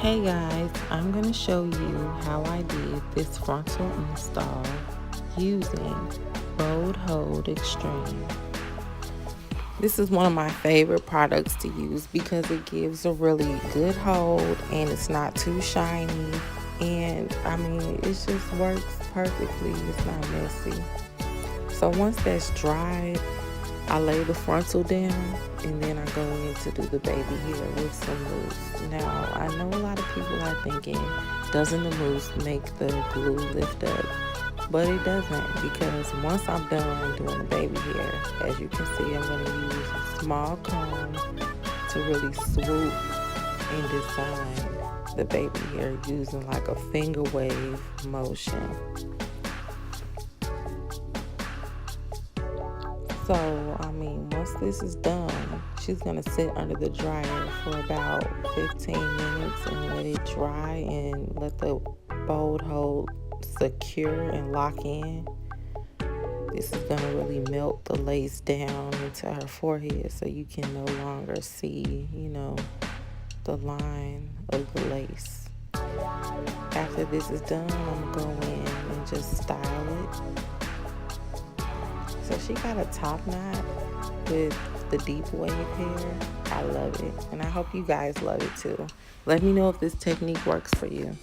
Hey guys, I'm going to show you how I did this frontal install using Bold Hold Extreme. This is one of my favorite products to use because it gives a really good hold and it's not too shiny, and I mean it just works perfectly. It's not messy. So once that's dried, I lay the frontal down and then I go in to do the baby hair with some mousse. Now, I know a lot of people are thinking, doesn't the mousse make the glue lift up? But it doesn't, because once I'm done doing the baby hair, as you can see, I'm going to use a small comb to really swoop and design the baby hair using like a finger wave motion. So, I mean, once this is done, she's going to sit under the dryer for about 15 minutes and let it dry and let the bold hold secure and lock in. This is going to really melt the lace down into her forehead so you can no longer see, the line of the lace. After this is done, I'm going to go in and just style it. So she got a top knot with the deep wave hair. I love it, and I hope you guys love it too. Let me know if this technique works for you.